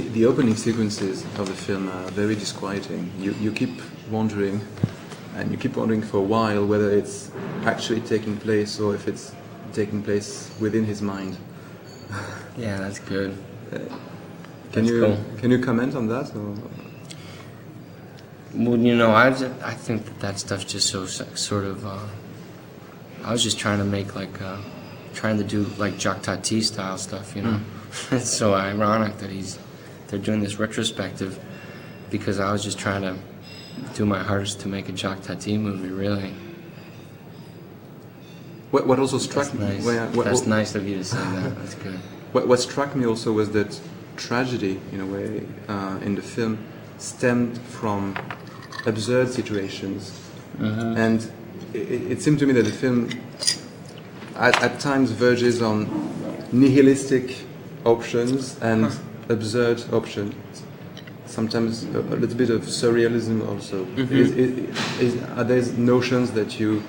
The opening sequences of the film are very disquieting. You keep wondering, and you keep wondering for a while whether it's actually taking place or if it's taking place within his mind. Yeah, that's good. Can you comment on that? Or? Well, I think that stuff's just so sort of. I was just trying to make trying to do like Jacques Tati style stuff, It's so ironic that they're doing this retrospective, because I was just trying to do my hardest to make a Jacques Tati movie, really. What also struck me... Nice. That's nice of you to say that. That's good. What struck me also was that tragedy, in a way, in the film, stemmed from absurd situations. Mm-hmm. And it seemed to me that the film at times verges on nihilistic options and absurd options. Sometimes a little bit of surrealism also. Mm-hmm. Are there notions that you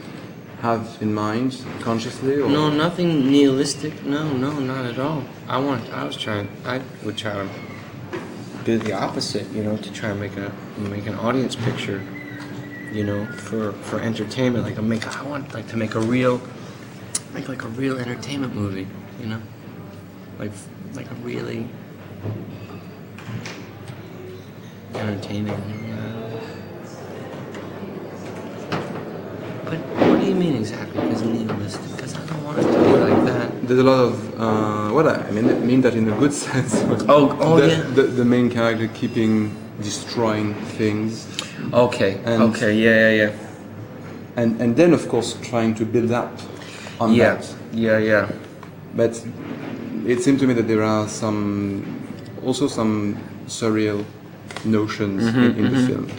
have in mind consciously? Or? No, nothing nihilistic. No, not at all. I would try to do the opposite, to try and make an audience picture, for entertainment. I want to make a real entertainment movie, like a really entertaining. But what do you mean exactly? Because nihilistic? Because I don't want it to be like that. There's a lot of I mean that in a good sense. The main character destroying things. Okay. Yeah. And then of course trying to build up on that. Yeah. But it seemed to me that there are some surreal notions in the film.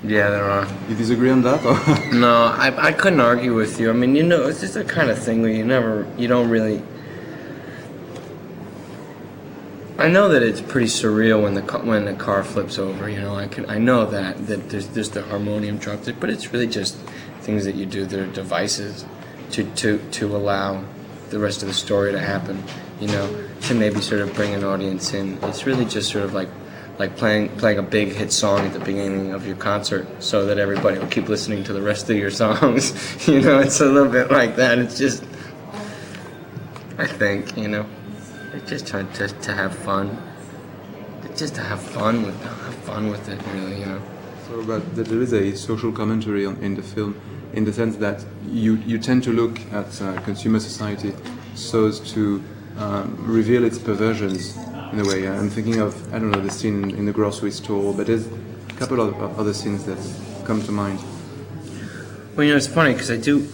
Yeah, there are. You disagree on that? Or? No, I couldn't argue with you. I mean, it's just the kind of thing where you don't really. I know that it's pretty surreal when the car flips over. I know that there's the harmonium drops it, but it's really just things that you do that are devices to allow the rest of the story to happen. To maybe sort of bring an audience in. It's really just sort of like playing a big hit song at the beginning of your concert so that everybody will keep listening to the rest of your songs. It's a little bit like that. It's just, I think, it's just trying to have fun. It's just to have fun with it, really, So, but there is a social commentary in the film, in the sense that you tend to look at consumer society so as to reveal its perversions. In a way, I'm thinking of, the scene in the grocery store, but there's a couple of other scenes that come to mind. Well, it's funny because I do.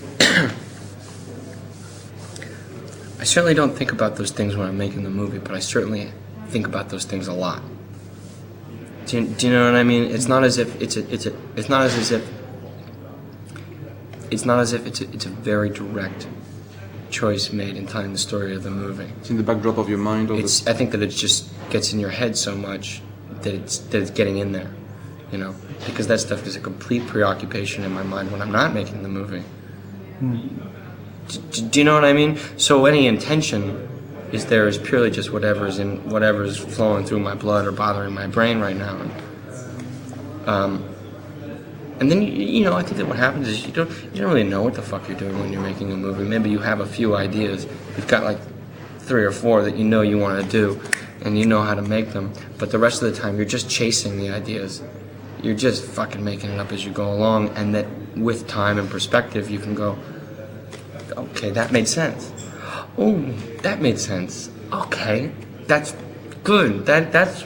I certainly don't think about those things when I'm making the movie, but I certainly think about those things a lot. Do you know what I mean? It's not as if it's a very direct choice made in telling the story of the movie. It's in the backdrop of your mind. I think that it just gets in your head so much that it's getting in there, because that stuff is a complete preoccupation in my mind when I'm not making the movie. Do you know what I mean? So any intention is purely just whatever's flowing through my blood or bothering my brain right now. And then I think that what happens is you don't really know what the fuck you're doing when you're making a movie. Maybe you have a few ideas. You've got like 3 or 4 that you want to do, and you know how to make them. But the rest of the time, you're just chasing the ideas. You're just fucking making it up as you go along, and that with time and perspective, you can go, okay, that made sense. Oh, that made sense. Okay, that's good. That's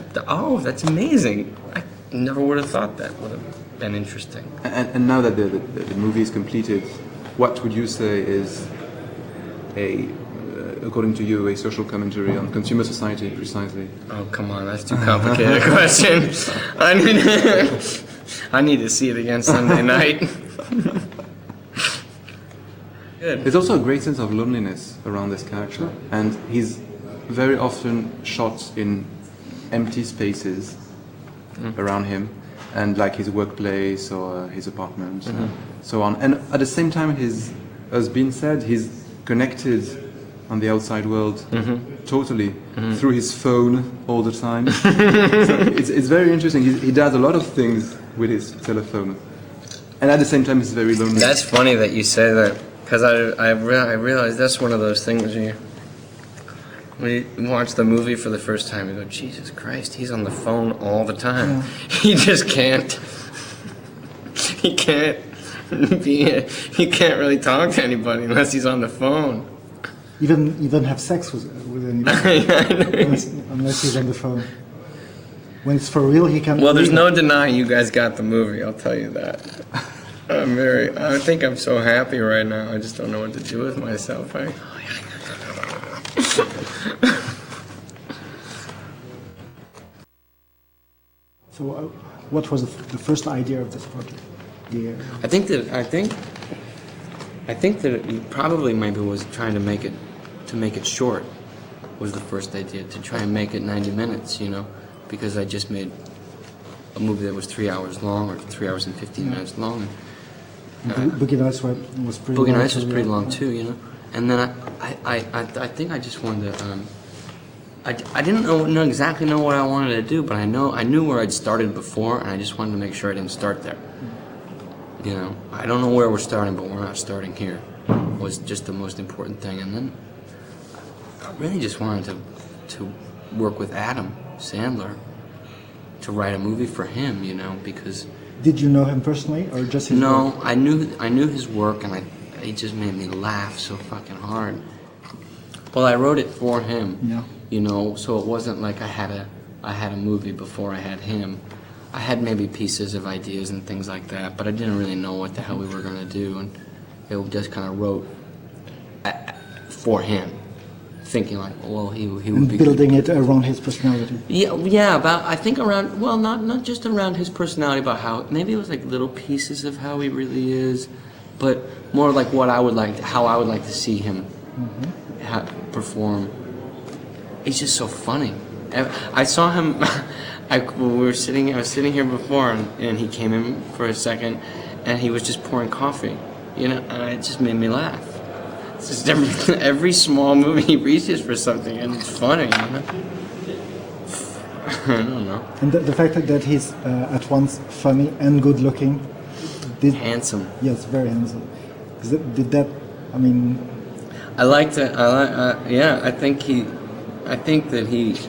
amazing. I never would have thought that would have been interesting. And now that the movie is completed, what would you say is according to you, a social commentary on consumer society precisely? Oh, come on, that's too complicated a question. I need to see it again Sunday night. Good. There's also a great sense of loneliness around this character, and he's very often shot in empty spaces around him, and like his workplace or his apartment, so on. And at the same time, as been said, he's connected on the outside world, Mm-hmm. totally, through his phone all the time. So it's very interesting. He does a lot of things with his telephone, and at the same time, he's very lonely. That's funny that you say that, because I realize that's one of those things when you watch the movie for the first time, you go, Jesus Christ, he's on the phone all the time. Yeah. He just can't. He can't he can't really talk to anybody unless he's on the phone. Even have sex with anybody unless he's on the phone. When it's for real, he can. Well, there's no denying you guys got the movie. I'll tell you that. I think I'm so happy right now. I just don't know what to do with myself. So, what was the first idea of this project? I think that it probably maybe was trying to make it short was the first idea, to try and make it 90 minutes, you know, because I just made a movie that was 3 hours long or 3 hours and 15 minutes long. Boogie Nights was pretty Boogie long. Nights was pretty long too, you know. And then I think I just wanted to. I didn't know exactly what I wanted to do, but I knew where I'd started before, and I just wanted to make sure I didn't start there. You know, I don't know where we're starting, but we're not starting here. Was just the most important thing, and then I really just wanted to work with Adam Sandler to write a movie for him. You know, because. Did you know him personally, or just his work? I knew his work, and he just made me laugh so fucking hard. Well, I wrote it for him. Yeah. You know, so it wasn't like I had a movie before I had him. I had maybe pieces of ideas and things like that, but I didn't really know what the hell we were gonna do, and it just kind of wrote for him, thinking like, well, he would be building good. it around his personality. Yeah. I think around, well, not just around his personality, but how maybe it was like little pieces of how he really is, but more like how I would like to see him perform. He's just so funny. I saw him. I was sitting here before, and he came in for a second, and he was just pouring coffee, you know, and it just made me laugh. It's just every small movie he reaches for something, and it's funny, you know. I don't know. And the fact that he's at once funny and good looking. Handsome. Yes, very handsome. Did that? I mean. I like that. Yeah, I think that he's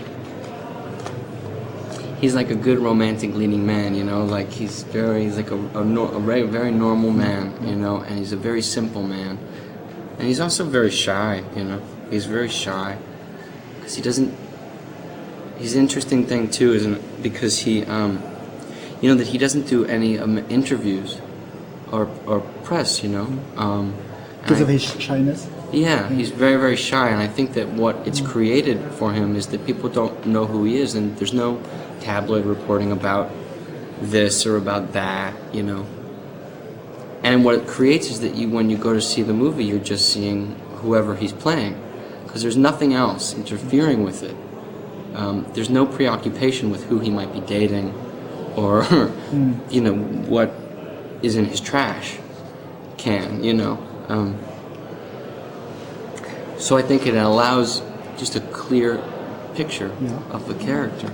like a good romantic leading man, you know, like he's like a very normal man, you know, and he's a very simple man, and he's also very shy, you know. He's very shy because he doesn't. His interesting thing too is because he, you know, that he doesn't do any interviews or press, you know. Because of his shyness. Yeah, he's very, very shy, and I think that what it's created for him is that people don't know who he is, and there's no tabloid reporting about this or about that, you know. And what it creates is that when you go to see the movie, you're just seeing whoever he's playing, because there's nothing else interfering with it. There's no preoccupation with who he might be dating, or you know, what is in his trash can, you know. So I think it allows just a clear picture of the character.